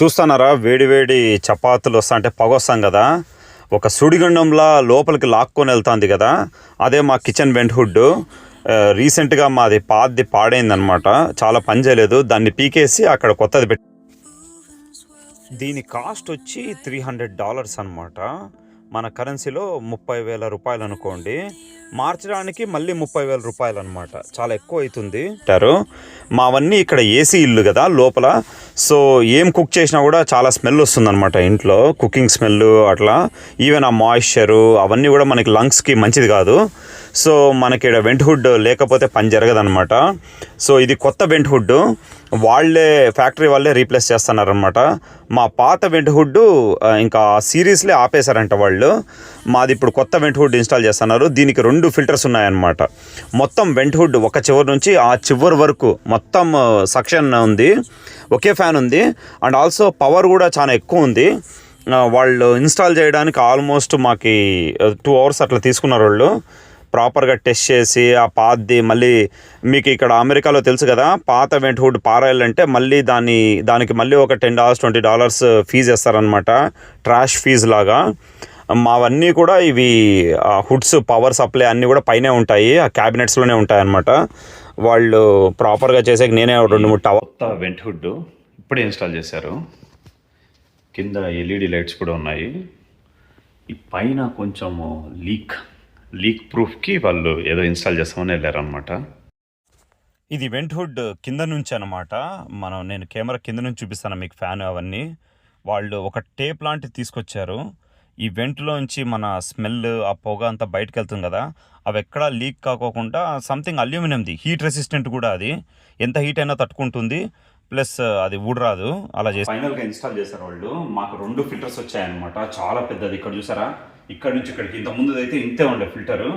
చూస్తున్నారా వేడి వేడి చపాతీలు వస్తా అంటే పొగ వస్తాం కదా, ఒక సుడిగుండంలా లోపలికి లాక్కొని వెళ్తుంది కదా, అదే మా కిచెన్ వెంట్ హుడ్. రీసెంట్గా మాది పాడైందనమాట, చాలా పని చేయలేదు, దాన్ని పీకేసి అక్కడ కొత్తది పెట్టి. దీని కాస్ట్ వచ్చి $300 అనమాట. మన కరెన్సీలో 30,000 రూపాయలు అనుకోండి. మార్చడానికి మళ్ళీ 30,000 రూపాయలు అనమాట, చాలా ఎక్కువ అవుతుంది. మావన్నీ ఇక్కడ ఏసీ ఇల్లు కదా లోపల, సో ఏం కుక్ చేసినా కూడా చాలా స్మెల్ వస్తుంది అనమాట ఇంట్లో, కుకింగ్ స్మెల్ అట్లా. ఈవెన్ ఆ మాయిశ్చరు అవన్నీ కూడా మనకి లంగ్స్కి మంచిది కాదు. సో మనకి ఇక్కడ వెంట్ హుడ్ లేకపోతే పని జరగదనమాట. సో ఇది కొత్త వెంట్ హుడ్, ఫ్యాక్టరీ వాళ్ళే రీప్లేస్ చేస్తున్నారనమాట. మా పాత వెంట్ హుడ్ ఇంకా సిరీస్లే ఆపేశారంట వాళ్ళు. మాది ఇప్పుడు కొత్త వెంట్ హుడ్ ఇన్స్టాల్ చేస్తున్నారు. దీనికి 2 ఫిల్టర్స్ ఉన్నాయన్నమాట. మొత్తం వెంట్ హుడ్ ఒక చివరి నుంచి ఆ చివరి వరకు మొత్తం సక్షన్ ఉంది, ఒకే ఫ్యాన్ ఉంది. అండ్ ఆల్సో పవర్ కూడా చాలా ఎక్కువ ఉంది. వాళ్ళు ఇన్స్టాల్ చేయడానికి ఆల్మోస్ట్ మాకు 2 hours అట్లా తీసుకున్నారు వాళ్ళు, ప్రాపర్గా టెస్ట్ చేసి. ఆ పాతది మళ్ళీ మీకు ఇక్కడ అమెరికాలో తెలుసు కదా, పాత వెంట్ హుడ్ పారాయాలంటే మళ్ళీ దానికి మళ్ళీ ఒక $10 $20 ఫీజు వేస్తారనమాట, ట్రాష్ ఫీజు లాగా. మావన్నీ కూడా ఇవి హుడ్స్ పవర్ సప్లై అన్నీ కూడా పైనే ఉంటాయి, ఆ క్యాబినెట్స్లోనే ఉంటాయి అన్నమాట. వాళ్ళు ప్రాపర్గా చేసే నేనే 2-3 టవర్. కొత్త వెంట్ హుడ్ ఇప్పుడే ఇన్స్టాల్ చేశారు. కింద ఎల్ఈడి లైట్స్ కూడా ఉన్నాయి. ఈ పైన కొంచెము లీక్ ప్రూఫ్కి వాళ్ళు ఏదో ఇన్స్టాల్ చేస్తామని వెళ్ళారనమాట. ఇది వెంట్ హుడ్ కింద నుంచి అనమాట. నేను కెమెరా కింద నుంచి చూపిస్తాను మీకు, ఫ్యాన్ అవన్నీ. వాళ్ళు ఒక టేప్ లాంటివి తీసుకొచ్చారు. ఈ వెంట్లోంచి మన స్మెల్, ఆ పొగ అంతా బయటకు వెళ్తుంది కదా, అవి ఎక్కడా లీక్ కాకోకుండా సంథింగ్ అల్యూమినియంది, హీట్ రెసిస్టెంట్ కూడా, అది ఎంత హీట్ అయినా తట్టుకుంటుంది, ప్లస్ అది ఊడరాదు. అలా చేసి ఫైనల్గా ఇన్స్టాల్ చేశారు వాళ్ళు. మాకు 2 ఫిల్టర్స్ వచ్చాయన్నమాట, చాలా పెద్దది. ఇక్కడ చూసారా, ఇక్కడ నుంచి ఇక్కడికి, ఇంత ముందు అయితే ఇంతే ఉండే ఫిల్టరు.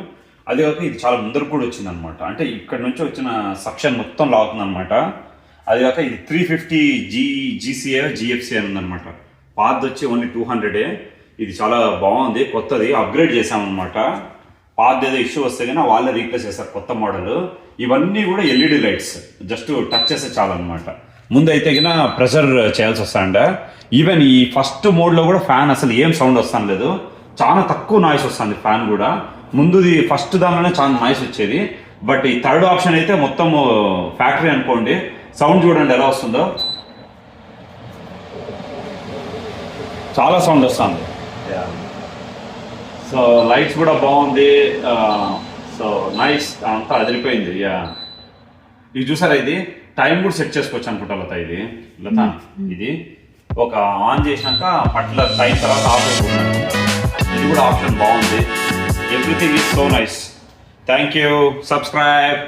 అదే కాక ఇది చాలా ముందరకు కూడా వచ్చిందనమాట, అంటే ఇక్కడ నుంచి వచ్చిన సక్షన్ మొత్తం లాగుతుంది అనమాట. అది కాక ఇది 350 GCA GFC అని ఉందనమాట. పాతది వచ్చి ఓన్లీ 200. ఇది చాలా బాగుంది, కొత్తది అప్గ్రేడ్ చేసామన్నమాట. పాతది ఏదో ఇష్యూ వస్తే కానీ వాళ్ళే రీప్లేస్ చేస్తారు, కొత్త మోడల్. ఇవన్నీ కూడా ఎల్ఈడి లైట్స్, జస్ట్ టచ్ చేస్తే చాలు అనమాట. ముందు అయితే కింద ప్రెషర్ చేయాల్సి వస్తాండ. ఈవెన్ ఈ ఫస్ట్ మోడ్లో కూడా ఫ్యాన్ అసలు ఏం సౌండ్ వస్తాను లేదు, చాలా తక్కువ నాయిస్ వస్తుంది ఫ్యాన్ కూడా. ముందుది ఫస్ట్ దానిలోనే చాలా నాయిస్ వచ్చేది, బట్ ఈ థర్డ్ ఆప్షన్ అయితే మొత్తం ఫ్యాక్టరీ అనుకోండి. సౌండ్ చూడండి ఎలా వస్తుందో, చాలా సౌండ్ వస్తుంది. సో లైట్స్ కూడా బాగుంది, సో నైస్, అంతా అదిరిపోయింది. ఇది చూసారా, ఇది టైం కూడా సెట్ చేసుకోవచ్చు అనుకుంటా లత. ఇది ఒక ఆన్ చేసినాక పట్ల టైం తర్వాత ఆఫ్ అయిపోతుంది. ఇది కూడా ఆప్షన్ బాగుంది. Everything is so nice. Thank you. Subscribe.